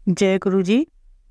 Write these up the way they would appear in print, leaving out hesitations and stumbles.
जय गुरु जी।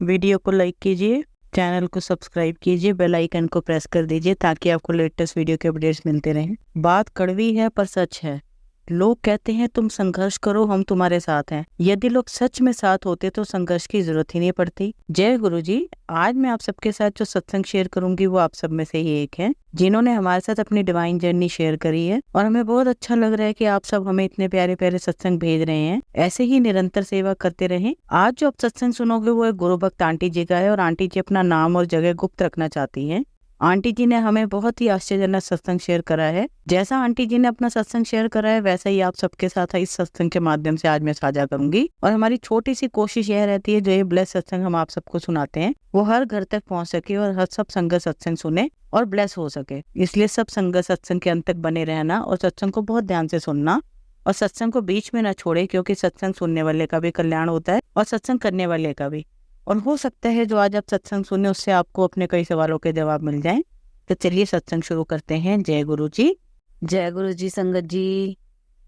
वीडियो को लाइक कीजिए, चैनल को सब्सक्राइब कीजिए, बेल आइकन को प्रेस कर दीजिए ताकि आपको लेटेस्ट वीडियो के अपडेट्स मिलते रहें। बात कड़वी है पर सच है। लोग कहते हैं तुम संघर्ष करो, हम तुम्हारे साथ हैं। यदि लोग सच में साथ होते तो संघर्ष की जरूरत ही नहीं पड़ती। जय गुरु जी। आज मैं आप सबके साथ जो सत्संग शेयर करूंगी वो आप सब में से ही एक है जिन्होंने हमारे साथ अपनी डिवाइन जर्नी शेयर करी है, और हमें बहुत अच्छा लग रहा है कि आप सब हमें इतने प्यारे प्यारे सत्संग भेज रहे हैं। ऐसे ही निरंतर सेवा करते रहें। आज जो आप सत्संग सुनोगे वो एक गुरु भक्त आंटी जी का है, और आंटी जी अपना नाम और जगह गुप्त रखना चाहती हैं। आंटी जी ने हमें बहुत ही आश्चर्यजनक सत्संग शेयर करा है। जैसा आंटी जी ने अपना सत्संग शेयर करा है वैसा ही आप सबके साथ इस सत्संग के माध्यम से आज मैं साझा करूंगी। और हमारी छोटी सी कोशिश यह रहती है जो ये ब्लेस सत्संग हम आप सबको सुनाते हैं वो हर घर तक पहुंच सके और हर सब संगत सत्संग सुने और ब्लेस हो सके। इसलिए सब संगत सत्संग के अंत तक बने रहना और सत्संग को बहुत ध्यान से सुनना, और सत्संग को बीच में न छोड़े, क्योंकि सत्संग सुनने वाले का भी कल्याण होता है और सत्संग करने वाले का भी। और हो सकता है जो आज आप सत्संग सुने उससे आपको अपने कई सवालों के जवाब मिल जाएं। तो चलिए सत्संग शुरू करते हैं। जय गुरु जी। जय गुरु जी संगत जी।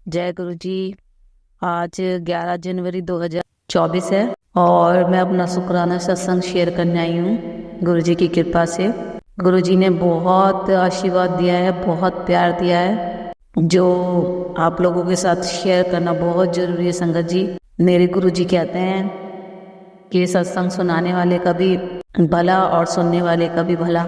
जय गुरु जी। आज 11 जनवरी 2024 है और मैं अपना शुक्राना सत्संग शेयर करने आई हूँ गुरु जी की कृपा से। गुरु जी ने बहुत आशीर्वाद दिया है, बहुत प्यार दिया है, जो आप लोगों के साथ शेयर करना बहुत जरूरी है संगत जी। मेरे गुरु जी कहते हैं कि सत्संग सुनाने वाले का भी भला और सुनने वाले का भी भला।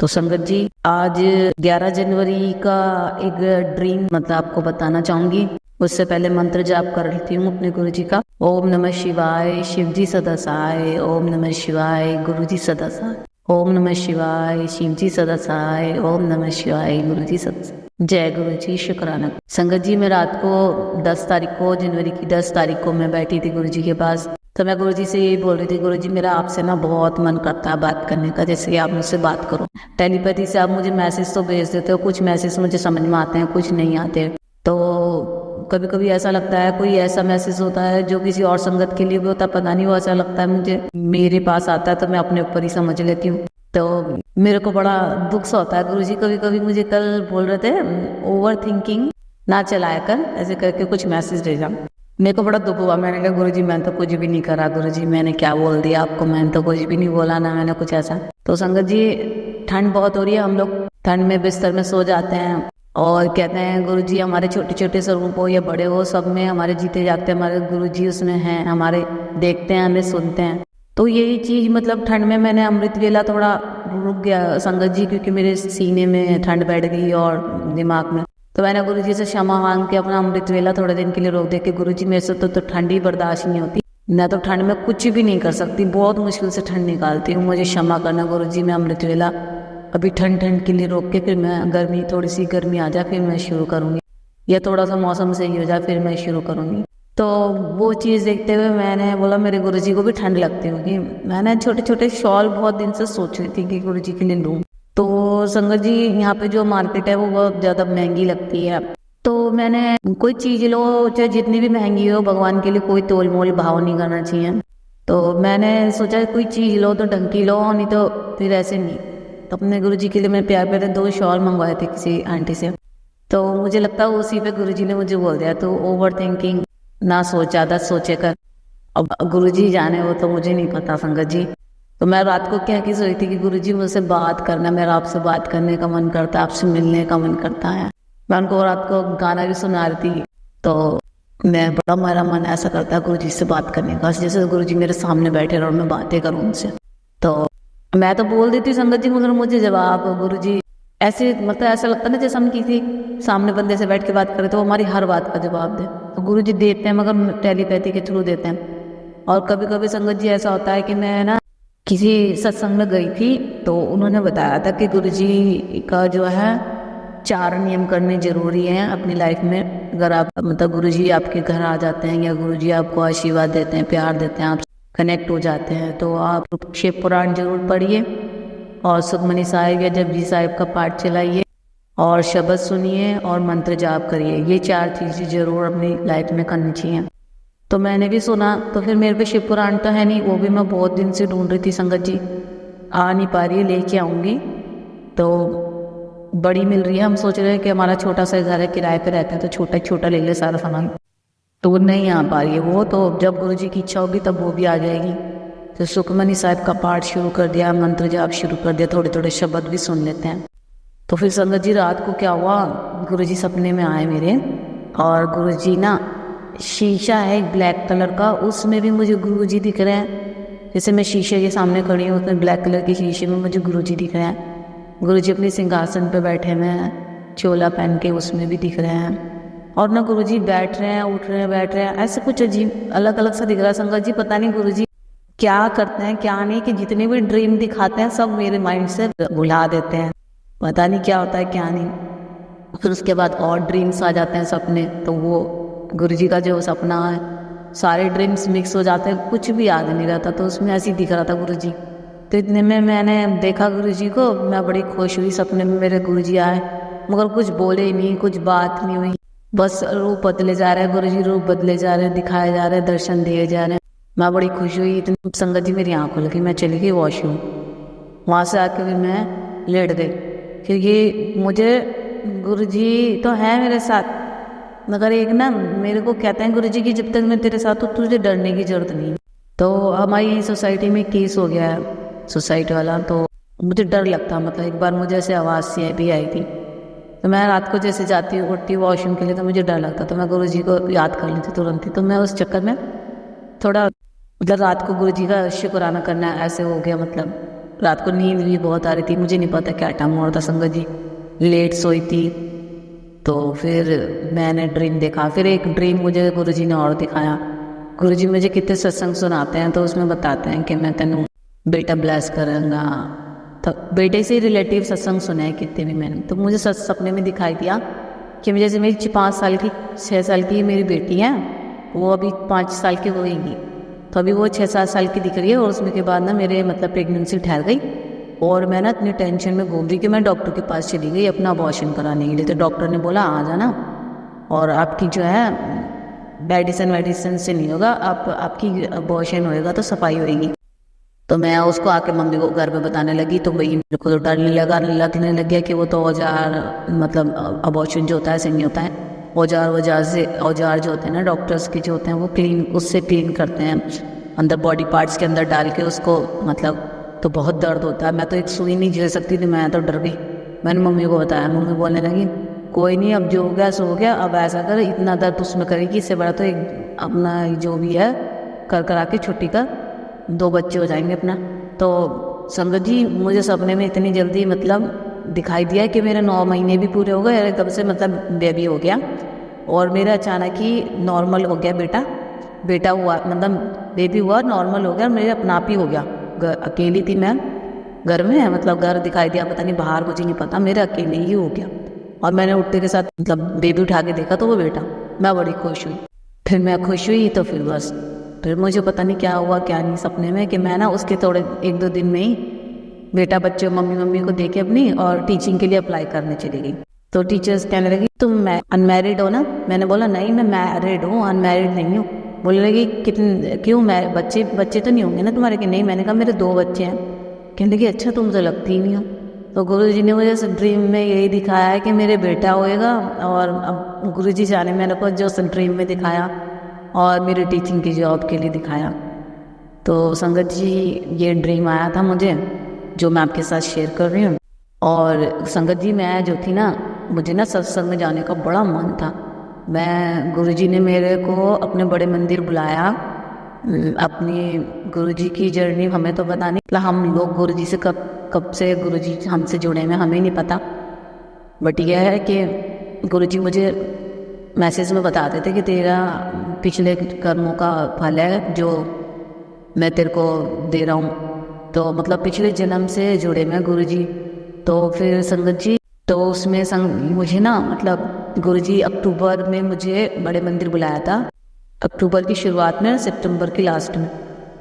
तो संगत जी आज 11 जनवरी का एक ड्रीम आपको बताना चाहूंगी। उससे पहले मंत्र जाप कर लेती हूँ अपने गुरु जी का। ओम नमः शिवाय, शिव जी सदा सहाय। ओम नमः शिवाय, गुरु जी सदा सहाय। ओम नमः शिवाय, शिव जी सदा सहाय। ओम नमः शिवाय, गुरु जी सदा सहाय। जय गुरु जी। शुक्राना संगत जी। मैं रात को 10 तारीख को, जनवरी की 10 तारीख को मैं बैठी थी गुरु जी के पास। तो मैं गुरु जी से यही बोल रही थी, गुरु जी मेरा आपसे ना बहुत मन करता है बात करने का, जैसे आप मुझसे बात करो। टेलीपैथी से आप मुझे मैसेज तो भेज देते हो, कुछ मैसेज मुझे समझ में आते हैं, कुछ नहीं आते। तो कभी कभी ऐसा लगता है कोई ऐसा मैसेज होता है जो किसी और संगत के लिए भी होता है, पता नहीं वो ऐसा लगता है मुझे मेरे पास आता है तो मैं अपने ऊपर ही समझ लेती हूँ। तो मेरे को बड़ा दुख सा होता है। गुरु जी कभी कभी मुझे कल बोल रहे थे ओवर थिंकिंग ना चलाया कर, ऐसे करके कुछ मैसेज भेजा। मेरे को बड़ा दुख हुआ। मैंने कहा गुरु जी मैंने तो कुछ भी नहीं करा, गुरु जी मैंने क्या बोल दिया आपको, मैंने तो कुछ भी नहीं बोला ना मैंने कुछ ऐसा। तो संगत जी ठंड बहुत हो रही है, हम लोग ठंड में बिस्तर में सो जाते हैं और कहते हैं गुरु जी हमारे छोटे छोटे स्वरूप हो या बड़े हो, सब में हमारे जीते जागते हमारे गुरु जी उसमें हैं, हमारे देखते हैं, हमें सुनते हैं। तो यही चीज ठंड में मैंने अमृत वेला थोड़ा रुक गया संगत जी, क्योंकि मेरे सीने में ठंड बैठ गई और दिमाग में। तो मैंने गुरु जी से क्षमा मांग के अपना अमृत वेला थोड़े दिन के लिए रोक दे के, गुरु जी मेरे से तो ठंड ही बर्दाश्त नहीं होती, मैं तो ठंड में कुछ भी नहीं कर सकती, बहुत मुश्किल से ठंड निकालती हूँ, मुझे क्षमा करना गुरु जी। मैं अमृत वेला अभी ठंड के लिए रोक के, फिर मैं गर्मी थोड़ी सी गर्मी आ जाए फिर मैं शुरू करूँगी, या थोड़ा सा मौसम सही हो जाए फिर मैं शुरू करूँगी। तो वो चीज़ देखते हुए मैंने बोला मेरे गुरु जी को भी ठंड लगती होगी। मैंने छोटे छोटे शॉल बहुत दिन से सोच रही थी कि गुरु जी के लिए लूँ। तो संगत जी यहाँ पे जो मार्केट है वो बहुत ज़्यादा महंगी लगती है। तो मैंने कोई चीज़ लो चाहे जितनी भी महंगी हो, भगवान के लिए कोई तोल मोल भाव नहीं करना चाहिए। तो मैंने सोचा कोई चीज़ लो तो ढंग की लो, नहीं तो फिर ऐसे नहीं। तो अपने गुरु जी के लिए मैं प्यार प्यारे 2 शॉल मंगवाए थे किसी आंटी से। तो मुझे लगता है उसी पे गुरु जी ने मुझे बोल दिया तो ओवर थिंकिंग ना सोच, ज़्यादा सोचे कर। अब गुरु जी जाने वो तो मुझे नहीं पता संगत जी। तो मैं रात को कह के सोई थी कि गुरु जी मुझसे बात करना, मेरा आपसे बात करने का मन करता है, आपसे मिलने का मन करता है। मैं उनको रात को गाना भी सुना रही थी, तो मैं बड़ा मेरा मन ऐसा करता है गुरु जी से बात करने का, जैसे गुरु जी मेरे सामने बैठे और मैं बातें करूँ उनसे। तो मैं तो बोल देती संगत जी, मगर मुझे जवाब गुरु जी ऐसे ऐसा लगता है ना जैसे हम किसी सामने बंदे से बैठ के बात करें तो हमारी हर बात का जवाब दे। तो गुरु जी देते हैं मगर टेलीपैथी के थ्रू देते हैं। और कभी कभी संगत जी ऐसा होता है कि मैं ना किसी सत्संग में गई थी तो उन्होंने बताया था कि गुरु जी का जो है 4 नियम करने जरूरी हैं अपनी लाइफ में। अगर आप गुरु जी आपके घर आ जाते हैं या गुरु जी आपको आशीर्वाद देते हैं, प्यार देते हैं, आप कनेक्ट हो जाते हैं, तो आप शिव पुराण जरूर पढ़िए और सुखमनी साहिब या जपजी साहिब का पाठ चलाइए और शब्द सुनिए और मंत्र जाप करिए। ये 4 चीज़ें जरूर अपनी लाइफ में करनी चाहिए। तो मैंने भी सुना, तो फिर मेरे पे शिव पुराण तो है नहीं, वो भी मैं बहुत दिन से ढूंढ रही थी संगत जी, आ नहीं पा रही है, लेके आऊँगी। तो बड़ी मिल रही है, हम सोच रहे हैं कि हमारा छोटा सा घर है, किराए पे रहते हैं तो छोटा छोटा ले ले सारा सामान। तो वो नहीं आ पा रही है। वो तो जब गुरु जी की इच्छा होगी तब वो भी आ जाएगी। तो सुखमनी साहिब का पाठ शुरू कर दिया, मंत्र जाप शुरू कर दिया, थोड़े थोड़े शब्द भी सुन लेते हैं। तो फिर संगत जी रात को क्या हुआ, गुरु जी सपने में आए मेरे, और गुरु जी ना शीशा है एक ब्लैक कलर का, उसमें भी मुझे गुरु जी दिख रहे हैं। जैसे मैं शीशे के सामने खड़ी हूँ, उसमें ब्लैक कलर के शीशे में मुझे गुरु जी दिख रहे हैं। गुरु जी अपने सिंहासन पे बैठे हुए हैं, चोला पहन के, उसमें भी दिख रहे हैं। और ना गुरु जी बैठ रहे हैं, उठ रहे हैं, बैठ रहे हैं, ऐसे कुछ अजीब अलग अलग सा दिख रहा है। संगत जी पता नहीं गुरु जी क्या करते हैं क्या नहीं, कि जितने भी ड्रीम दिखाते हैं सब मेरे माइंड से भुला देते हैं। पता नहीं क्या होता है क्या नहीं। फिर उसके बाद और ड्रीम्स आ जाते हैं सपने, तो वो गुरुजी का जो सपना है सारे ड्रीम्स मिक्स हो जाते हैं, कुछ भी याद नहीं रहता। तो उसमें ऐसे ही दिख रहा था गुरुजी। तो इतने में मैंने देखा गुरुजी को, मैं बड़ी खुश हुई। सपने में मेरे गुरुजी आए, मगर कुछ बोले ही नहीं, कुछ बात नहीं हुई, बस रूप बदले जा रहे हैं गुरुजी, रूप बदले जा रहे हैं, दिखाए जा रहे हैं, दर्शन दिए जा रहे हैं। मैं बड़ी खुश हुई। इतनी संगत जी मेरी आँख खुल गई, मैं चली गई वॉशरूम। वहाँ से आके फिर मैं लेट गई, क्योंकि मुझे गुरुजी तो है मेरे साथ, मगर एक ना मेरे को कहते हैं गुरुजी की जब तक मैं तेरे साथ हूँ तुझे डरने की जरूरत नहीं। तो हमारी सोसाइटी में केस हो गया है सोसाइटी वाला, तो मुझे डर लगता, मतलब एक बार मुझे ऐसे आवाज़ सी भी आई थी। तो मैं रात को जैसे जाती हूँ उठती हूँ वॉशरूम के लिए, तो मुझे डर लगता, तो मैं गुरुजी को याद कर लेती तुरंत ही। तो मैं उस चक्कर में थोड़ा मतलब रात को गुरुजी का शुक्राना करना ऐसे हो गया। मतलब रात को नींद भी बहुत आ रही थी, मुझे नहीं पता क्या टाइम हो रहा था, संगत जी लेट सोई थी। तो फिर मैंने ड्रीम देखा, फिर एक ड्रीम मुझे गुरुजी ने और दिखाया। गुरुजी मुझे कितने सत्संग सुनाते हैं, तो उसमें बताते हैं कि मैं तेनू बेटा ब्लेस करूँगा। तो बेटे से रिलेटिव सत्संग सुने हैं कितने भी मैंने। तो मुझे सपने में दिखाई दिया कि जैसे मेरी 5 साल की 6 साल की मेरी बेटी है, वो अभी 5 साल की होएगी, तो अभी वो 6-7 साल की दिख रही है। और उसमें के बाद ना मेरे मतलब प्रेगनेंसी ठहर गई, और मैं ना इतनी टेंशन में घूम रही कि मैं डॉक्टर के पास चली गई अपना अबॉर्शन कराने के लिए। तो डॉक्टर ने बोला आ जाना, और आपकी जो है मेडिसिन से नहीं होगा, आपकी अबॉर्शन होएगा तो सफाई होएगी। तो मैं उसको आके मम्मी को घर पे बताने लगी, तो भाई मेरे को तो डरने लगने लग गया कि वो तो औजार, मतलब अबॉर्शन जो होता है ऐसे नहीं होता है। औजार जो होते हैं ना डॉक्टर्स के जो होते हैं, वो उससे क्लीन करते हैं अंदर बॉडी पार्ट्स के अंदर डाल के उसको, मतलब तो बहुत दर्द होता है। मैं तो एक सुई नहीं झेल सकती थी, मैं तो डर गई। मैंने मम्मी को बताया, मम्मी बोलने लगी कोई नहीं, अब जो हो गया सो हो गया, अब ऐसा कर इतना दर्द उसमें करेगी, इससे बड़ा तो एक अपना जो भी है कर के छुट्टी कर, 2 बच्चे हो जाएंगे अपना। तो संगत जी मुझे सपने में इतनी जल्दी मतलब दिखाई दिया कि मेरे 9 महीने भी पूरे हो गए, एकदम से मतलब बेबी हो गया, और मेरा अचानक ही नॉर्मल हो गया बेटा हुआ, मतलब बेबी हुआ, नॉर्मल हो गया, मेरे अपना आप ही हो गया। अकेली थी मैं घर में, मतलब घर दिखाई दिया, पता नहीं बाहर मुझे नहीं पता, मेरा अकेले ही हो गया। और मैंने उठते के साथ मतलब बेबी उठा के देखा तो वो बेटा, मैं बड़ी खुश हुई। फिर मैं खुश हुई तो फिर बस फिर मुझे पता नहीं क्या हुआ क्या नहीं सपने में, कि मैं ना उसके थोड़े 1-2 दिन में ही बेटा बच्चे मम्मी को देके अपनी और टीचिंग के लिए अप्लाई करने चली गई। तो टीचर्स कहने लगी तुम अनमैरिड हो ना? मैंने बोला नहीं मैं मैरिड हूँ, अनमैरिड नहीं हूँ। बोलने लगी कितने क्यों, मैं बच्चे तो नहीं होंगे ना तुम्हारे? कि नहीं। मैंने कहा मेरे 2 बच्चे हैं। कहने लगी अच्छा तुम तो लगती ही नहीं हो। तो गुरुजी ने मुझे ड्रीम में यही दिखाया है कि मेरे बेटा होएगा, और अब गुरुजी जाने मैंने को जो ड्रीम में दिखाया और मेरी टीचिंग की जॉब के लिए दिखाया। तो संगत जी ये ड्रीम आया था मुझे, जो मैं आपके साथ शेयर कर रही हूँ। और संगत जी मैं जो थी ना, मुझे ना सत्संग में जाने का बड़ा मन था। मैं गुरुजी ने मेरे को अपने बड़े मंदिर बुलाया। अपनी गुरुजी की जर्नी हमें तो पता नहीं, मतलब हम लोग गुरुजी से कब से गुरुजी हमसे जुड़े हैं हमें नहीं पता। बट यह है कि गुरुजी मुझे मैसेज में बताते थे कि तेरा पिछले कर्मों का फल है जो मैं तेरे को दे रहा हूँ। तो मतलब पिछले जन्म से जुड़े मैं गुरुजी। तो फिर संगत जी तो उसमें मुझे ना मतलब गुरुजी अक्टूबर में मुझे बड़े मंदिर बुलाया था। अक्टूबर की शुरुआत में, सितंबर की लास्ट में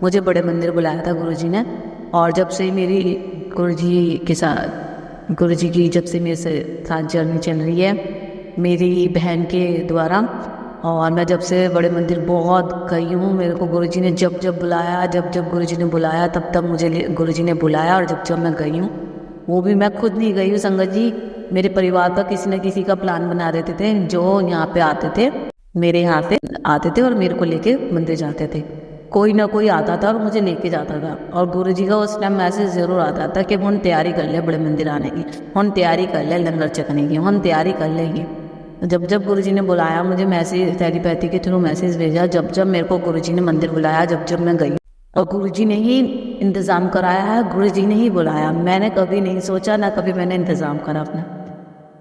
मुझे बड़े मंदिर बुलाया था गुरुजी ने। और जब से मेरी गुरुजी की जब से मेरे साथ जर्नी चल रही है मेरी बहन के द्वारा, और मैं जब से बड़े मंदिर बहुत गई हूँ। मेरे को गुरुजी ने जब बुलाया, जब गुरुजी ने बुलाया तब मुझे गुरुजी ने बुलाया। और जब मैं गई हूँ, वो भी मैं खुद नहीं गई हूँ संगत जी, मेरे परिवार का किसी न किसी का प्लान बना देते थे जो यहाँ पे आते थे। मेरे यहाँ से आते थे और मेरे को लेके मंदिर जाते थे। कोई ना कोई आता था और मुझे लेके जाता था। और गुरुजी का उस टाइम मैसेज ज़रूर आता था कि हुन तैयारी कर ले बड़े मंदिर आने की, हुन तैयारी कर ले लंगर चखने की, हुन तैयारी कर लेगी। जब जब गुरुजी ने बुलाया मुझे, मैसेज टेलीपैथी के थ्रू मैसेज भेजा, जब जब मेरे को गुरुजी ने मंदिर बुलाया, जब जब मैं गई, और गुरुजी ने ही इंतज़ाम कराया है, गुरुजी ने ही बुलाया। मैंने कभी नहीं सोचा, ना कभी मैंने इंतज़ाम करा अपना।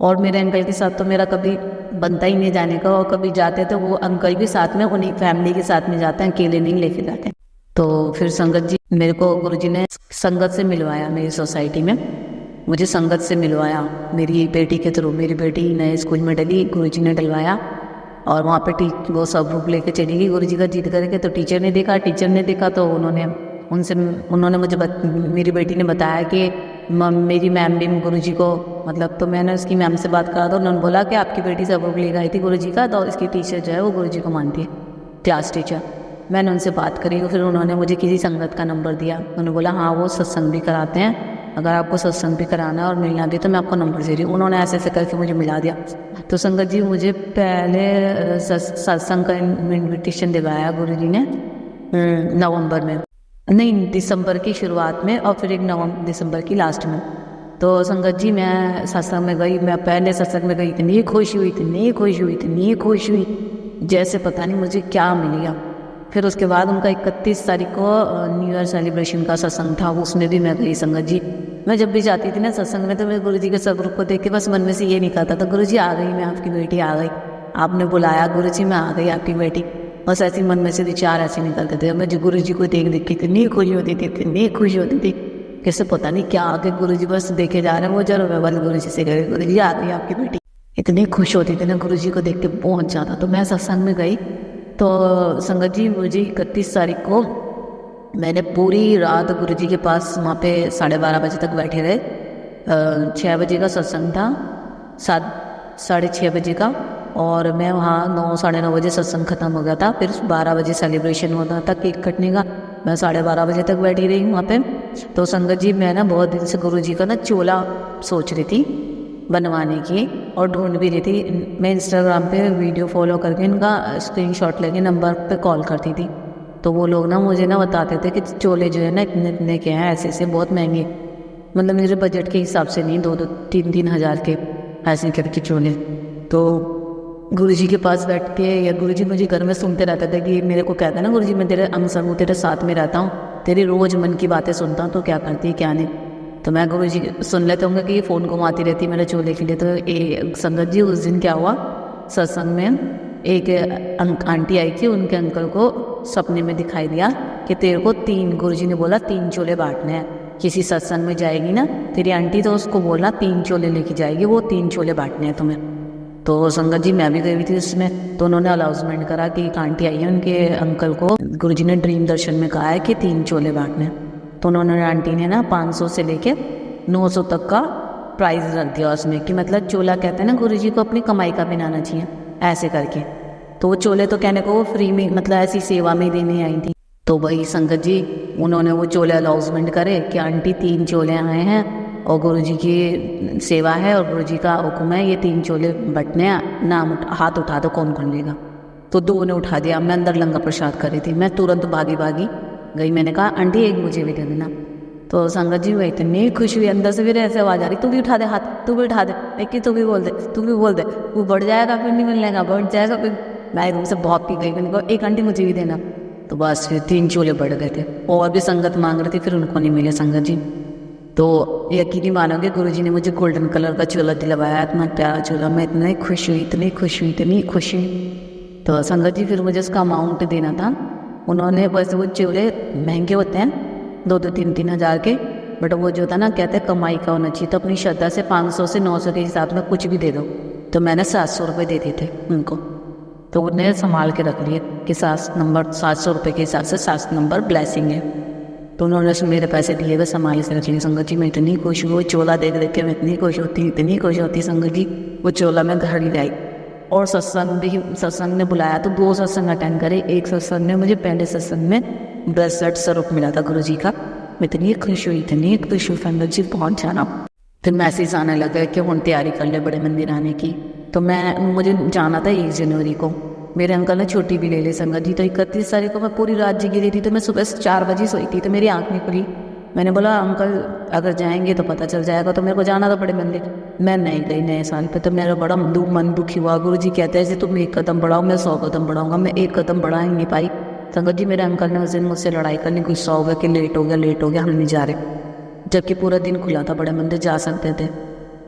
और मेरे अंकल के साथ तो मेरा कभी बनता ही नहीं जाने का, और कभी जाते तो वो अंकल भी साथ में, उन्हीं फैमिली के साथ में जाते हैं, अकेले नहीं लेके जाते। तो फिर संगत जी मेरे को गुरुजी ने संगत से मिलवाया, मेरी सोसाइटी में मुझे संगत से मिलवाया मेरी बेटी के थ्रू। मेरी बेटी नए स्कूल में डली, गुरुजी ने डलवाया, और वहाँ पे वो सब ग्रुप लेके चली गई गुरुजी का जिद करके। तो टीचर ने देखा तो उन्होंने मुझे मेरी बेटी ने बताया कि मेरी मैम भी गुरुजी को, मतलब, तो मैंने उसकी मैम से बात करा, तो उन्होंने बोला कि आपकी बेटी सब ग्रुप लेकर आई थी गुरुजी का, तो इसकी टीचर जो है वो गुरुजी को मानती है, क्लास टीचर। मैंने उनसे बात करी, फिर उन्होंने मुझे किसी संगत का नंबर दिया। उन्होंने बोला हाँ वो सत्संग भी कराते हैं, अगर आपको सत्संग भी कराना है और मिलना भी तो मैं आपको नंबर दे रही हूँ। उन्होंने ऐसे ऐसे करके मुझे मिला दिया। तो संगत जी मुझे पहले सत्संग का इन्विटेशन दिलवाया गुरुजी ने नवंबर में, नहीं दिसंबर की शुरुआत में, और फिर एक दिसंबर की लास्ट में। तो संगत जी मैं सत्संग में गई, मैं पहले सत्संग में गई, इतनी खुश हुई जैसे पता नहीं मुझे क्या मिल गया। फिर उसके बाद उनका 31 तारीख को न्यू ईयर सेलिब्रेशन का सत्संग था, उसमें भी मैं गई। संगत जी मैं जब भी जाती थी ना सत्संग में, तो मैं गुरुजी के सब ग्रुप को देख के बस मन में से ये निकलता था, गुरुजी आ गई, मैं आपकी बेटी आ गई, आपने बुलाया गुरुजी, मैं आ गई आपकी बेटी। बस ऐसे मन में से विचार ऐसे निकलते थे। मैं गुरुजी को देख के इतनी खुश होती थी, कैसे पता नहीं क्या आगे गुरुजी बस देखे जा रहे हैं, वो जरूर मैं बल गुरुजी से गए, गुरुजी आ गई आपकी बेटी। इतनी खुश होती थी ना गुरुजी को देख के बहुत ज़्यादा। तो मैं सत्संग में गई, तो संगत जी मुझे 31 तारीख को मैंने पूरी रात गुरुजी के पास वहाँ पे 12:30 बजे तक बैठे रहे। 6 बजे का सत्संग था, 7-6:30 बजे का, और मैं वहाँ 9-9:30 बजे सत्संग खत्म हो गया था। फिर 12 बजे सेलिब्रेशन होता था केक कटने का, मैं 12:30 बजे तक बैठी रही वहाँ पे। तो संगत जी मैं ना बहुत दिन से गुरुजी का ना चोला सोच रही थी बनवाने की, और ढूंढ भी रही थी। मैं इंस्टाग्राम पे वीडियो फॉलो करके इनका स्क्रीनशॉट लेके नंबर पे कॉल करती थी, तो वो लोग ना मुझे ना बताते थे कि चोले जो है ना इतने के हैं, ऐसे बहुत महंगे, मतलब मेरे बजट के हिसाब से नहीं, 2-2, 3-3 हज़ार के ऐसे करके चोले। तो गुरुजी के पास बैठ के, या गुरुजी मुझे घर में सुनते रहते थे कि मेरे को कहता है ना गुरुजी मैं तेरे अंसर हूँ, तेरे साथ में रहता हूँ, तेरी रोज़ मन की बातें सुनता हूँ, तो क्या करती है क्या नहीं। तो मैं गुरुजी सुन लेते होंगे कि ये फ़ोन घुमाती रहती मेरे चोले के लिए। तो संगत जी उस दिन क्या हुआ, सत्संग में एक आंटी आई थी, उनके अंकल को सपने में दिखाई दिया कि तेरे को गुरुजी ने बोला 3 चोले बांटने हैं। किसी सत्संग में जाएगी ना तेरी आंटी, तो उसको बोलना 3 चोले लेके जाएगी, वो 3 चोले बांटने हैं तुम्हें। तो संगत जी मैं भी गई हुई थी उसमें, तो उन्होंने अनाउंसमेंट करा कि एक आंटी आई है, उनके अंकल को गुरुजी ने ड्रीम दर्शन में कहा है कि 3 चोले बांटने। तो उन्होंने, आंटी ने ना 500 से लेके 900 तक का प्राइस रख दिया उसमें, कि मतलब चोला कहते हैं ना गुरुजी को अपनी कमाई का बनाना चाहिए ऐसे करके। तो वो चोले तो कहने को वो फ्री में, मतलब ऐसी सेवा में देने आई थी। तो वही संगत जी उन्होंने वो चोले अनाउंसमेंट करे कि आंटी 3 चोले आए हैं और गुरुजी की सेवा है और गुरुजी का हुक्म है, ये 3 चोले बटने हैं, नाम हाथ उठा दो कौन कौन लेगा। तो 2 ने उठा दिया। मैं अंदर लंगर प्रसाद कर रही थी, मैं तुरंत भागी गई, मैंने कहा आंटी एक मुझे भी दे देना। तो संगत जी मैं इतनी खुश हुई, अंदर से भी ऐसे आवाज आ रही, तू भी उठा दे हाथ, तू भी उठा दे, एक तू भी बोल दे, वो बढ़ जाएगा फिर नहीं मिलने, बढ़ जाएगा फिर। मैं एकदम से बहुत पी गई, मैंने कहा एक आंटी मुझे भी देना। तो बस फिर 3 चोले बढ़ गए थे, और भी संगत मांग रही थी, फिर उनको नहीं मिले संगत जी। तो यकीन नहीं मानोगे गुरुजी ने मुझे गोल्डन कलर का चोला दिलवाया, इतना प्यारा चोला। मैं इतनी खुश हुई। तो संगत जी फिर मुझे उसका अमाउंट देना था। उन्होंने, वैसे वो चोले महंगे होते हैं 2-2, 3-3 हज़ार के, बट वो जो था ना कहते हैं कमाई का होना चाहिए, तो अपनी श्रद्धा से 500 से 900 के हिसाब में कुछ भी दे दो। तो मैंने 700 रुपये दे दिए थे उनको, तो उन्हें संभाल के रख लिए कि 700 रुपये के हिसाब से 7 नंबर ब्लेसिंग है। तो उन्होंने मेरे पैसे दिए हुए संभाल से रख लिए। संगत जी मैं इतनी खुश हुई, चोला देख के मैं इतनी खुश होती संगत जी। वो चोला मैं घर ही लाई, और सत्संग ने बुलाया तो 2 सत्संग अटेंड करे। एक सत्संग में मुझे, पहले सत्संग में ब्रेसलेट स्वरूप मिला था गुरुजी का। मैं इतनी खुश हुई संगत जी पहुँच जाना। फिर मैसेज आने लगा कि हम तैयारी कर ले बड़े मंदिर आने की। तो मुझे जाना था 1 जनवरी को, मेरे अंकल ने छुट्टी भी ले ली संगत जी। तो 31 तारीख को मैं पूरी रात जगी रही थी, तो मैं सुबह 4 बजे सोई थी, तो मेरी आँख नहीं खुली। मैंने बोला अंकल अगर जाएंगे तो पता चल जाएगा, तो मेरे को जाना था बड़े मंदिर। मैं नहीं गई नए साल पे, तो मेरा बड़ा मन दुखी हुआ। गुरु जी कहते हैं तुम 1 कदम बढ़ाओ, मैं 100 कदम बढ़ाऊंगा। मैं 1 कदम बढ़ा ही नहीं पाई संगत जी। मेरे अंकल ने उस दिन मुझसे लड़ाई करनी, गुस्सा हो गया कि लेट हो गया हम नहीं जा रहे, जबकि पूरा दिन खुला था, बड़े मंदिर जा सकते थे।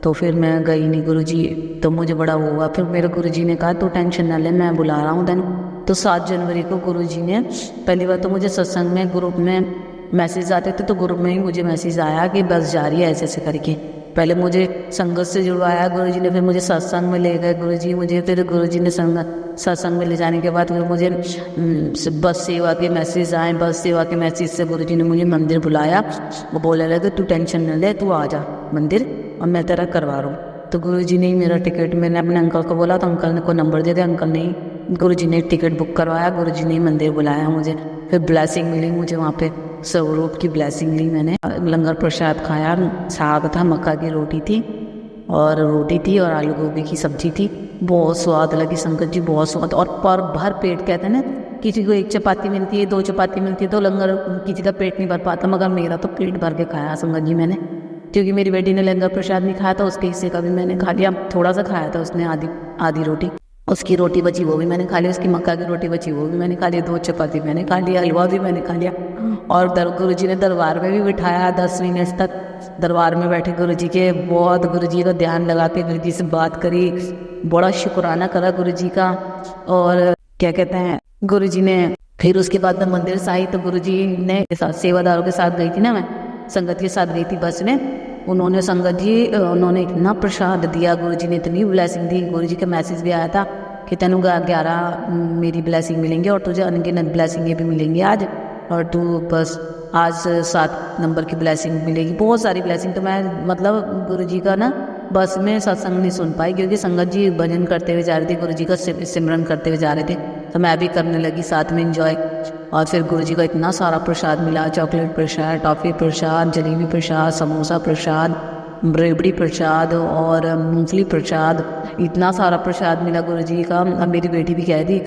तो फिर मैं गई नहीं गुरुजी, तो मुझे बड़ा हुआ। फिर मेरे गुरुजी ने कहा तो टेंशन ना ले, मैं बुला रहा हूँ देन। तो 7 जनवरी को गुरुजी ने पहली बार तो मुझे सत्संग में ग्रुप में मैसेज आते थे, तो ग्रुप में ही मुझे मैसेज आया कि बस जा रही है ऐसे ऐसे करके। पहले मुझे संगत से जुड़वाया गुरुजी ने, फिर मुझे सत्संग में ले गए गुरुजी मुझे। फिर गुरुजी ने सत्संग में ले जाने के बाद फिर मुझे बस सेवा के मैसेज आए। बस सेवा के मैसेज से गुरुजी ने मुझे मंदिर बुलाया। वो बोले लगे तू टेंशन न ले, तू आ जा मंदिर और मैं तेरा करवा रहा हूँ। तो गुरुजी ने ही मेरा टिकट, मैंने अपने अंकल को बोला तो अंकल ने को नंबर दे दिया। अंकल ने गुरुजी ने टिकट बुक करवाया, गुरुजी ने मंदिर बुलाया मुझे। फिर ब्लेसिंग मिली मुझे वहाँ पे, स्वरूप की ब्लेसिंग ली मैंने। लंगर प्रसाद खाया, साग था, मक्का की रोटी थी और आलू गोभी की सब्जी थी। बहुत स्वाद लगी संगत जी, बहुत स्वाद। और पर भर पेट, कहते हैं ना किसी को 1 चपाती मिलती है, 2 चपाती मिलती है, तो लंगर किसी का पेट नहीं भर पाता, मगर मेरा तो पेट भर के खाया संगत जी मैंने। क्योंकि मेरी बेटी ने लंगर प्रसाद नहीं खाया था, उसके हिस्से का भी मैंने खा लिया। थोड़ा सा खाया था उसने, आधी रोटी, उसकी रोटी बची वो भी मैंने खा लिया, उसकी मक्का की रोटी बची वो भी मैंने खा लिया, 2 चपाती मैंने खा लिया, हलवा भी मैंने खा लिया। और गुरुजी ने दरबार में भी बिठाया 10 मिनट तक। दरबार में बैठे गुरुजी के, बहुत गुरुजी का ध्यान लगा के गुरुजी से बात करी, बड़ा शुक्राना करा गुरुजी का। और क्या कहते हैं, गुरुजी ने फिर उसके बाद मैं मंदिर से आई तो गुरुजी ने सेवादारों के साथ गई थी ना, मैं संगत के साथ गई थी बस में। उन्होंने संगत जी उन्होंने इतना प्रसाद दिया, गुरुजी ने इतनी ब्लेसिंग दी। गुरुजी का मैसेज भी आया था कि तेनू 11 मेरी ब्लेसिंग मिलेंगे और तुझे अनगिनत ब्लेसिंगें भी मिलेंगी आज, और तू बस आज 7 नंबर की ब्लेसिंग मिलेगी, बहुत सारी ब्लेसिंग। तो मैं मतलब गुरुजी का ना बस में सत्संग नहीं सुन पाई, क्योंकि संगत जी भजन करते हुए जा रहे थे, गुरुजी का सिमरन करते हुए जा रहे थे, तो मैं भी करने लगी साथ में एंजॉय। और फिर गुरुजी का इतना सारा प्रसाद मिला, चॉकलेट प्रसाद, टॉफ़ी प्रसाद, जलेबी प्रसाद, समोसा प्रसाद, रेवड़ी प्रसाद और मूंगफली प्रसाद, इतना सारा प्रसाद मिला गुरुजी का। अब मेरी बेटी भी कह दी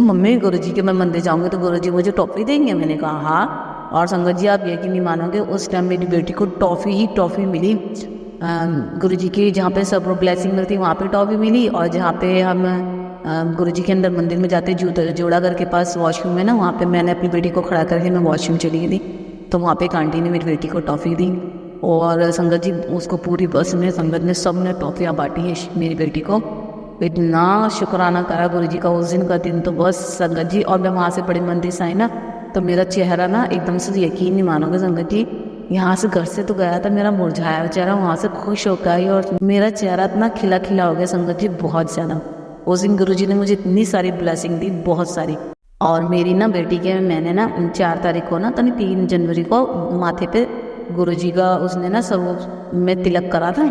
मम्मी गुरुजी के मैं मंदिर जाऊंगी तो गुरुजी मुझे टॉफ़ी देंगे। मैंने कहा हाँ। और संगत जी आप यकीन नहीं मानोगे, उस टाइम मेरी बेटी को टॉफ़ी मिली। गुरुजी की जहाँ पे सब ब्लेसिंग मिलती वहाँ पे टॉफ़ी मिली, और जहाँ पे हम गुरुजी के अंदर मंदिर में जाते जोड़ागर के पास वॉशरूम है ना, वहाँ पे मैंने अपनी बेटी को खड़ा करके मैं वॉशरूम चली गई थी, तो वहाँ पे एक आंटी ने मेरी बेटी को टॉफ़ी दी। और संगत जी उसको पूरी बस में संगत ने सब ने टॉफ़ियाँ बांटी है मेरी बेटी को। इतना शुक्राना करा गुरुजी का उस दिन का दिन, तो बस संगत जी। और मैं वहाँ से बड़े मंदिर से आई ना, तो मेरा चेहरा ना एकदम से यकीन नहीं मानोगे संगत जी, यहाँ से घर से तो गया था मेरा मुरझाया चेहरा, वहाँ से खुश होकर आई और मेरा चेहरा इतना खिला खिला हो गया संगत जी, बहुत ज़्यादा। उस दिन गुरुजी ने मुझे इतनी सारी ब्लेसिंग दी, बहुत सारी। और मेरी ना बेटी के मैंने ना 4 तारीख को ना, तो 3 जनवरी को माथे पे गुरुजी का उसने ना सब में तिलक करा था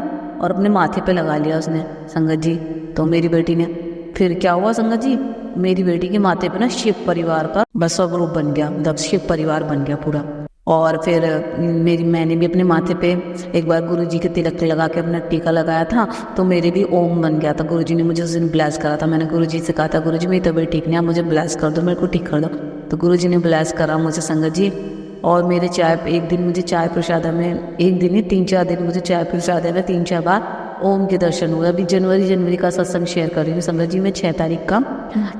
और अपने माथे पे लगा लिया उसने संगत जी। तो मेरी बेटी ने फिर क्या हुआ संगत जी, मेरी बेटी के माथे पे ना शिव परिवार का बस स्वरूप बन गया, मतलब शिव परिवार बन गया पूरा। और फिर मैंने भी अपने माथे पे एक बार गुरुजी के तिलक लगा के अपना टीका लगाया था, तो मेरे भी ओम बन गया था। गुरुजी ने मुझे उस दिन ब्लेस करा था। मैंने गुरुजी से कहा था गुरुजी मेरी तबीयत ठीक नहीं है, मुझे ब्लेस कर दो, मेरे को ठीक कर दो। तो गुरुजी ने ब्लेस करा मुझे संगत जी। और मेरे एक दिन मुझे चाय प्रसाद में, एक दिन ही 3-4 दिन मुझे चाय प्रसाद में 3-4 बार ओम के दर्शन हुए। अभी जनवरी का सत्संग शेयर कर रही हूँ संगत जी मैं 6 तारीख का,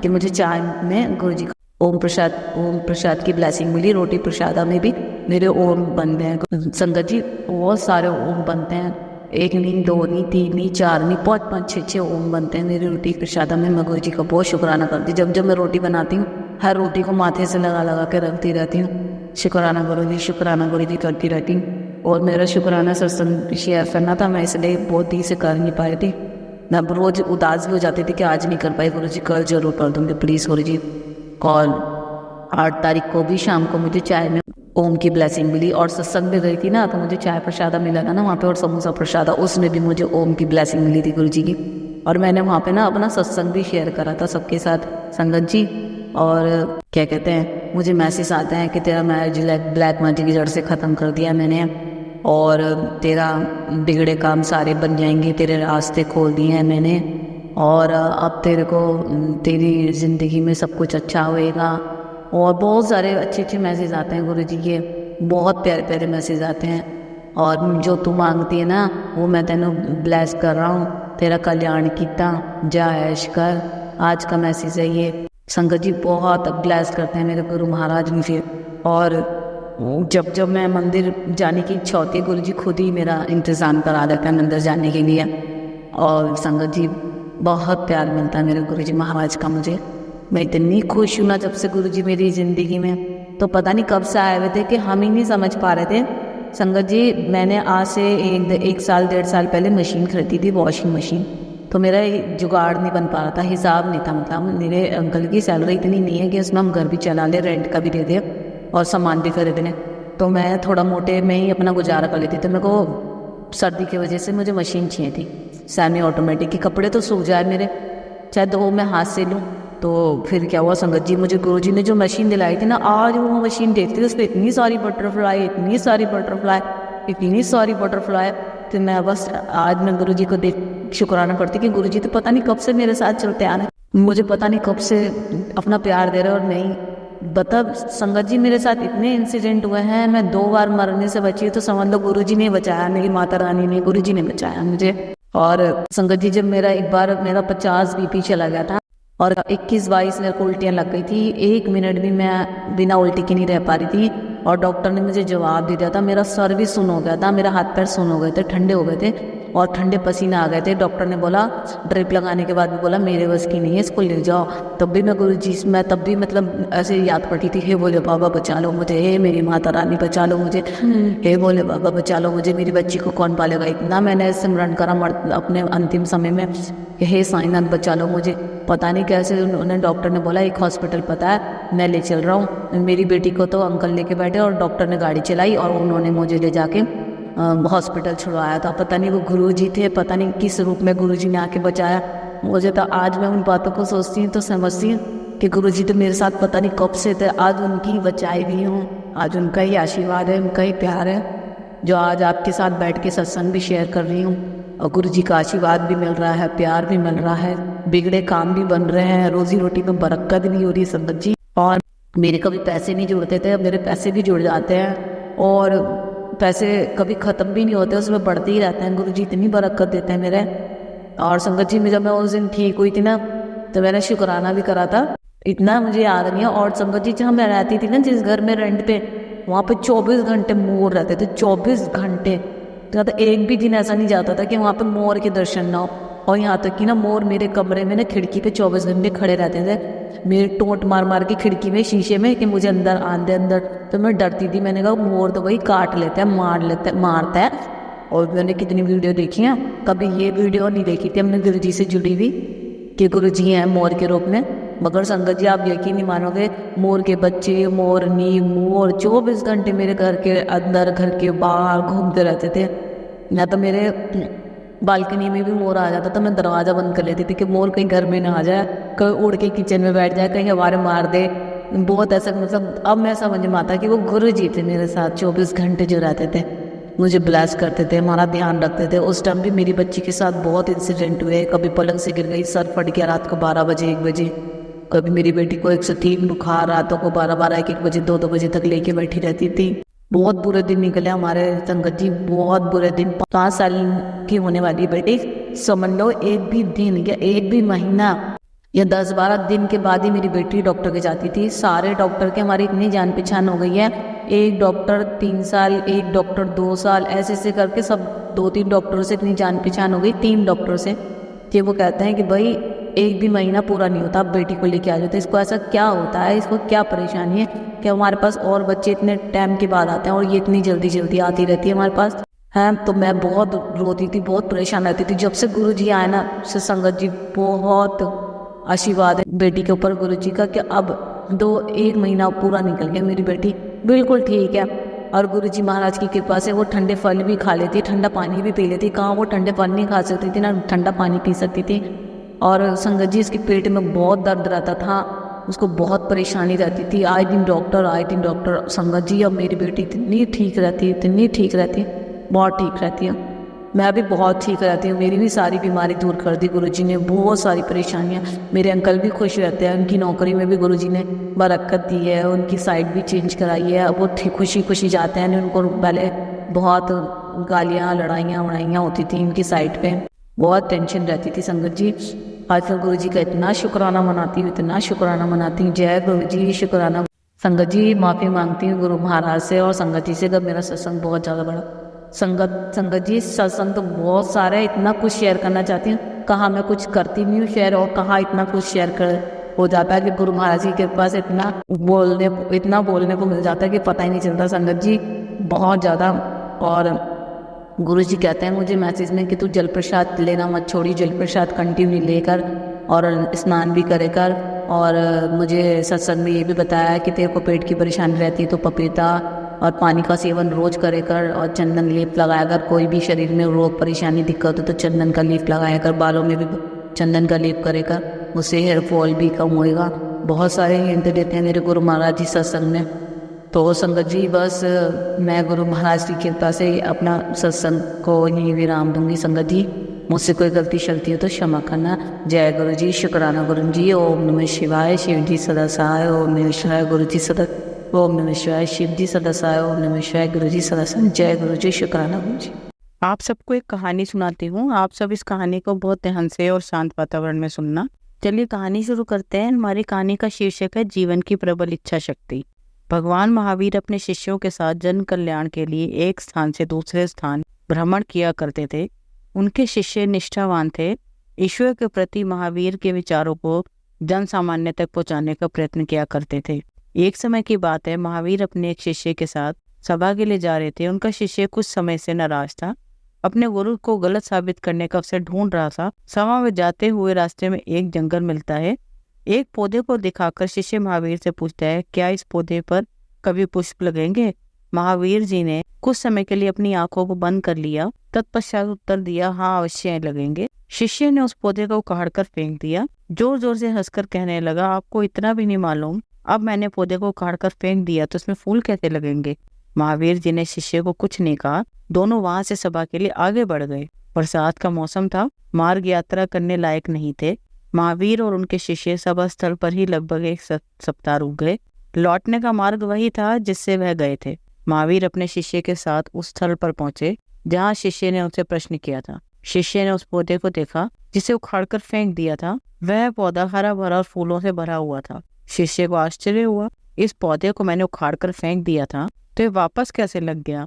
कि मुझे चाय में गुरुजी का ओम प्रसाद की ब्लेसिंग मिली। रोटी प्रसादा में भी मेरे ओम बनते हैं संगत जी, बहुत सारे ओम बनते हैं, 1 नहीं 2 नहीं 3 नहीं 4 नहीं 5-5 6 ओम बनते हैं मेरी रोटी प्रसादा में। मैं गुरुजी का बहुत शुक्राना करती हूँ। जब मैं रोटी बनाती हूँ हर रोटी को माथे से लगा के रखती रहती हूँ, शुक्राना गुरुजी करती रहती हूँ। और मेरा शुक्राना सत्संग शेयर करना था, मैं इसलिए बहुत ही से कर नहीं पा रही थी। मैं रोज उदास भी हो जाती थी कि आज नहीं कर पाई गुरुजी, कल जरूर कर दूँगी प्लीज़ गुरुजी। और 8 तारीख को भी शाम को मुझे चाय में ओम की ब्लेसिंग मिली। और सत्संग में गई थी ना, तो मुझे चाय प्रसादा मिला था ना वहाँ पे, और समोसा प्रसादा, उसमें भी मुझे ओम की ब्लेसिंग मिली थी गुरुजी की। और मैंने वहाँ पे ना अपना सत्संग भी शेयर करा था सबके साथ संगत जी। और क्या कहते हैं, मुझे मैसेज आता है कि तेरा मैरिज ब्लैक मैजिक की जड़ से ख़त्म कर दिया मैंने, और तेरा बिगड़े काम सारे बन जाएंगे, तेरे रास्ते खोल दिए हैं मैंने। और अब तेरे को तेरी ज़िंदगी में सब कुछ अच्छा होएगा। और बहुत सारे अच्छे अच्छे मैसेज आते हैं गुरुजी के, बहुत प्यारे प्यारे मैसेज आते हैं। और जो तू मांगती है ना वो मैं तेनों ब्लेस कर रहा हूँ, तेरा कल्याण किता, जा ऐश कर। आज का मैसेज है ये। संगत जी बहुत ब्लेस करते हैं मेरे गुरु महाराज मुझे। और जब जब मैं मंदिर जाने की इच्छा होती है गुरुजी खुद ही मेरा इंतज़ाम करा देता है मंदिर जाने के लिए। और संगत जी बहुत प्यार मिलता है मेरे गुरुजी महाराज का मुझे। मैं इतनी खुश हूँ ना जब से गुरुजी मेरी ज़िंदगी में, तो पता नहीं कब से आए हुए थे कि हम ही नहीं समझ पा रहे थे। संगत जी मैंने आज से एक साल 1.5 साल पहले मशीन खरीदी थी, वॉशिंग मशीन। तो मेरा जुगाड़ नहीं बन पा रहा था, हिसाब नहीं था। मतलब मेरे अंकल की सैलरी इतनी नहीं है कि उसमें हम घर भी चला लें, रेंट का भी दे दें और सामान भी खरीद लें। तो मैं थोड़ा मोटे में ही अपना गुजारा कर लेती। तो मेरे को सर्दी की वजह से मुझे मशीन चाहिए थी, सेमी ऑटोमेटिक की। कपड़े तो सूख जाए मेरे, चाहे 2 मैं हाथ से लूँ। तो फिर क्या हुआ संगत जी, मुझे गुरुजी ने जो मशीन दिलाई थी ना, आज वो मशीन देखती थी उस पर इतनी सारी बटरफ्लाई, इतनी सारी बटरफ्लाई, इतनी सारी बटरफ्लाई। तो मैं बस आज मैं गुरुजी को देख शुक्राना करती कि गुरुजी तो पता नहीं कब से मेरे साथ चलते आ रहे हैं, मुझे पता नहीं कब से अपना प्यार दे रहे। और नहीं बता संगत जी मेरे साथ इतने इंसिडेंट हुए हैं, मैं 2 बार मरने से बची तो समझ लो गुरुजी ने बचाया, मेरी माता रानी ने, गुरुजी ने बचाया मुझे। और संगत जी जब मेरा एक बार मेरा 50 BP चला गया था और 21-22 मेरे को उल्टियाँ लग गई थी, 1 मिनट भी मैं बिना उल्टी के नहीं रह पा रही थी। और डॉक्टर ने मुझे जवाब दे दिया था, मेरा सर भी सुन हो गया था, मेरा हाथ पैर सुन हो गए थे, ठंडे हो गए थे और ठंडे पसीना आ गए थे। डॉक्टर ने बोला, ड्रिप लगाने के बाद भी बोला मेरे बस की नहीं है, इसको ले जाओ। तब भी मैं गुरुजी मैं तब भी मतलब ऐसे याद पड़ती थी, हे बोले बाबा बचा लो मुझे, हे मेरी माता रानी बचा लो मुझे, हे बोले बाबा बचा लो मुझे, मेरी बच्ची को कौन पालेगा। इतना मैंने सिमरन करा अपने अंतिम समय में कि हे साईनाथ बचा लो मुझे। पता नहीं कैसे उन्होंने, डॉक्टर ने बोला एक हॉस्पिटल पता है मैं ले चल रहा हूँ। मेरी बेटी को तो अंकल लेके बैठे और डॉक्टर ने गाड़ी चलाई और उन्होंने मुझे ले जाके हॉस्पिटल छुड़वाया था। पता नहीं वो गुरुजी थे, पता नहीं किस रूप में गुरुजी ने आके बचाया मुझे। तो आज मैं उन बातों को सोचती हूँ तो समझती हूँ कि गुरुजी तो मेरे साथ पता नहीं कब से थे, आज उनकी बचाई भी हूँ, आज उनका ही आशीर्वाद है, उनका ही प्यार है जो आज आपके साथ बैठ के सत्संग भी शेयर कर रही हूँ। और गुरुजी का आशीर्वाद भी मिल रहा है, प्यार भी मिल रहा है, बिगड़े काम भी बन रहे हैं, रोजी रोटी में बरकत भी हो रही है संगत जी। और मेरे कभी पैसे नहीं जुड़ते थे, अब मेरे पैसे भी जुड़ जाते हैं और पैसे कभी ख़त्म भी नहीं होते, उसमें बढ़ते ही रहते हैं। गुरुजी इतनी बरकत देते हैं मेरे। और संगत जी में जब मैं उस दिन ठीक हुई थी ना तो मैंने शुक्राना भी करा था, इतना मुझे याद नहीं है। और संगत जी जहाँ मैं रहती थी ना जिस घर में रेंट पे, वहाँ पे 24 घंटे मोर रहते थे, 24 घंटे। तो एक भी दिन ऐसा नहीं जाता था कि वहाँ पे मोर के दर्शन ना हो। और यहाँ तक कि ना मोर मेरे कमरे में ना खिड़की पे 24 घंटे खड़े रहते थे, मेरे टोंट मार मार के खिड़की में शीशे में कि मुझे अंदर आंदे अंदर। तो मैं डरती थी, मैंने कहा मोर तो भाई काट लेता है, मारता है। और मैंने कितनी वीडियो देखी है, कभी ये वीडियो नहीं देखी थी हमने गुरुजी से जुड़ी हुई कि गुरुजी हैं मोर के रूप में। मगर संगत जी आप यकीन नहीं मानोगे, मोर के बच्चे, मोरनी, मोर 24 घंटे मेरे घर के अंदर घर के बाहर घूमते रहते थे। या तो मेरे बालकनी में भी मोर आ जाता तो मैं दरवाज़ा बंद कर लेती थी कि मोर कहीं घर में ना आ जाए, कहीं उड़ के किचन में बैठ जाए, कहीं हमारे मार दे। बहुत ऐसा मतलब अब मैं समझ में आता कि वो गुरुजी थे मेरे साथ, 24 घंटे जो रहते थे, मुझे ब्लेस करते थे, हमारा ध्यान रखते थे। उस टाइम भी मेरी बच्ची के साथ बहुत इंसिडेंट हुए, कभी पलंग से गिर गई, सर फट गया रात को 12 बजे 1 बजे। कभी मेरी बेटी को 103 बुखार, रातों को 12-12 1-1 बजे 2-2 बजे तक लेके बैठी रहती थी। बहुत बुरे दिन निकले हमारे संगत जी, बहुत बुरे दिन। 5 साल की होने वाली बेटी, समझ लो एक भी दिन या एक भी महीना या 10-12 दिन के बाद ही मेरी बेटी डॉक्टर के जाती थी। सारे डॉक्टर के हमारी इतनी जान पहचान हो गई है, एक डॉक्टर 3 साल, एक डॉक्टर 2 साल, ऐसे ऐसे करके सब 2-3 डॉक्टरों से इतनी जान पहचान हो गई, 3 डॉक्टरों से, कि वो कहते हैं कि भाई एक भी महीना पूरा नहीं होता आप बेटी को लेके आ जाते, इसको ऐसा क्या होता है, इसको क्या परेशानी है कि हमारे पास और बच्चे इतने टाइम के बाद आते हैं और ये इतनी जल्दी जल्दी आती रहती है हमारे पास है। तो मैं बहुत रोती थी, बहुत परेशान रहती थी। जब से गुरुजी आए ना से संगत जी, बहुत आशीर्वाद है बेटी के ऊपर गुरुजी का कि अब 1 महीना पूरा निकल गया, मेरी बेटी बिल्कुल ठीक है। और गुरुजी महाराज की कृपा से वो ठंडे फल भी खा लेती, ठंडा पानी भी पी लेती। कहाँ वो ठंडे फल नहीं खा सकती थी ना ठंडा पानी पी सकती थी। और संगत जी इसके पेट में बहुत दर्द रहता था, उसको बहुत परेशानी रहती थी, आए दिन डॉक्टर। संगत जी अब मेरी बेटी इतनी ठीक रहती है, इतनी ठीक रहती है, बहुत ठीक रहती है। मैं अभी बहुत ठीक रहती हूँ, मेरी भी सारी बीमारी दूर कर दी गुरुजी ने, बहुत सारी परेशानियाँ। मेरे अंकल भी खुश रहते हैं, उनकी नौकरी में भी गुरुजी ने बरकत दी है, उनकी साइड भी चेंज कराई है, अब वो खुशी खुशी जाते हैं। उनको पहले बहुत गालियाँ लड़ाइयाँ वड़ाइयाँ होती थी इनकी साइड पे, बहुत टेंशन रहती थी संगत जी। आज मैं गुरुजी का इतना शुक्राना मनाती हूँ, इतना शुक्राना मनाती हूँ। जय गुरुजी, शुक्राना। संगत जी माफ़ी मांगती हूँ गुरु महाराज से और संगत जी से, अगर मेरा सत्संग बहुत ज़्यादा बड़ा। संगत जी सत्संग तो बहुत सारा है, इतना कुछ शेयर करना चाहती हूँ, कहाँ मैं कुछ करती नहीं हूँ शेयर और कहाँ इतना कुछ शेयर कर हो जाता है कि गुरु महाराज जी के पास इतना बोलने को मिल जाता है कि पता ही नहीं चलता संगत जी, बहुत ज़्यादा। और गुरु जी कहते हैं मुझे मैसेज में कि तू जल प्रसाद लेना मत छोड़ी, जल प्रसाद कंटिन्यू लेकर और स्नान भी करे कर। और मुझे सत्संग में ये भी बताया है कि तेरे को पेट की परेशानी रहती है तो पपीता और पानी का सेवन रोज करे कर और चंदन लेप लगाया कर। कोई भी शरीर में रोग परेशानी दिक्कत हो तो चंदन का लेप लगाया कर, बालों में भी चंदन का लेप करे कर, उससे हेयर फॉल भी कम होएगा। बहुत सारे हिंट देते हैं मेरे गुरु महाराज जी सत्संग में। तो संगत जी बस मैं गुरु महाराज की कृपा से अपना सत्संग को यहीं विराम दूंगी। संगत जी मुझसे कोई गलती शलती हो तो क्षमा करना। जय गुरु जी, शुक्राना गुरु जी। ओम नमः शिवाय, शिव जी सदा सहाय। ओम नमः शिवाय, गुरु जी सदा। ओम नमः शिवाय, शिव जी सदा सहाय। ओम नमः शिवाय, गुरु जी सदा सहाय। जय गुरु जी, शुक्राना गुरु जी। आप सबको एक कहानी सुनाती हूँ, आप सब इस कहानी को बहुत ध्यान से और शांत वातावरण में सुनना। चलिए कहानी शुरू करते हैं। हमारी कहानी का शीर्षक है जीवन की प्रबल इच्छा शक्ति। भगवान महावीर अपने शिष्यों के साथ जन कल्याण के लिए एक स्थान से दूसरे स्थान भ्रमण किया करते थे। उनके शिष्य निष्ठावान थे। ईश्वर के प्रति महावीर के विचारों को जन सामान्य तक पहुंचाने का प्रयत्न किया करते थे। एक समय की बात है, महावीर अपने एक शिष्य के साथ सभा के लिए जा रहे थे। उनका शिष्य कुछ समय से नाराज था, अपने गुरु को गलत साबित करने का अवसर ढूंढ रहा था। सभा में जाते हुए रास्ते में एक जंगल मिलता है। एक पौधे को दिखाकर शिष्य महावीर से पूछता है, क्या इस पौधे पर कभी पुष्प लगेंगे? महावीर जी ने कुछ समय के लिए अपनी आंखों को बंद कर लिया, तत्पश्चात उत्तर दिया, हाँ अवश्य लगेंगे। शिष्य ने उस पौधे को उखाड़कर फेंक दिया। जोर जोर से हंसकर कहने लगा, आपको इतना भी नहीं मालूम, अब मैंने पौधे को उखाड़कर फेंक दिया तो उसमें फूल कैसे लगेंगे? महावीर जी ने शिष्य को कुछ नहीं कहा। दोनों वहां से सभा के लिए आगे बढ़ गए। बरसात का मौसम था, मार्ग यात्रा करने लायक नहीं थे। महावीर और उनके शिष्य सभा स्थल पर ही लगभग एक सप्ताह रुक गए। लौटने का मार्ग वही था जिससे वह गए थे। महावीर अपने शिष्य के साथ उस स्थल पर पहुंचे जहां शिष्य ने उनसे प्रश्न किया था। शिष्य ने उस पौधे को देखा जिसे उखाड़कर फेंक दिया था। वह पौधा हरा भरा और फूलों से भरा हुआ था। शिष्य को आश्चर्य हुआ, इस पौधे को मैंने उखाड़कर फेंक दिया था तो ये वापस कैसे लग गया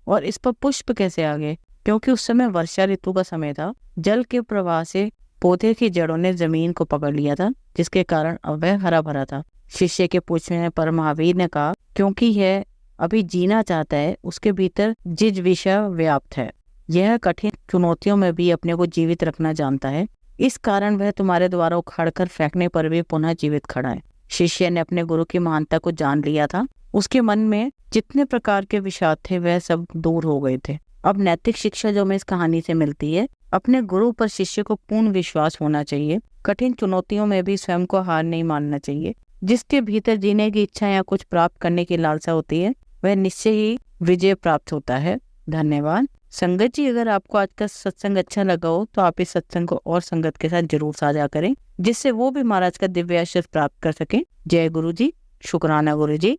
और इस पर पुष्प कैसे आ गए? क्योंकि उस समय वर्षा ऋतु का समय था। जल के प्रवाह से पौधे की जड़ों ने जमीन को पकड़ लिया था, जिसके कारण अब वह हरा भरा था। शिष्य के पूछने पर महावीर ने कहा, क्योंकि यह अभी जीना चाहता है, उसके भीतर जिज विषय व्याप्त है। यह कठिन चुनौतियों में भी अपने को जीवित रखना जानता है। इस कारण वह तुम्हारे द्वारा उखाड़कर फेंकने पर भी पुनः जीवित खड़ा है। शिष्य ने अपने गुरु की महानता को जान लिया था। उसके मन में जितने प्रकार के विषाद थे वह सब दूर हो गए थे। अब नैतिक शिक्षा जो हमें इस कहानी से मिलती है, अपने गुरु पर शिष्य को पूर्ण विश्वास होना चाहिए। कठिन चुनौतियों में भी स्वयं को हार नहीं मानना चाहिए। जिसके भीतर जीने की इच्छा या कुछ प्राप्त करने की लालसा होती है, वह निश्चय ही विजय प्राप्त होता है। धन्यवाद। संगत जी, अगर आपको आज का सत्संग अच्छा लगा हो तो आप इस सत्संग को और संगत के साथ जरूर साझा करें, जिससे वो भी महाराज का दिव्य आशीर्वाद प्राप्त कर सके। जय गुरु जी, शुक्राना गुरु जी।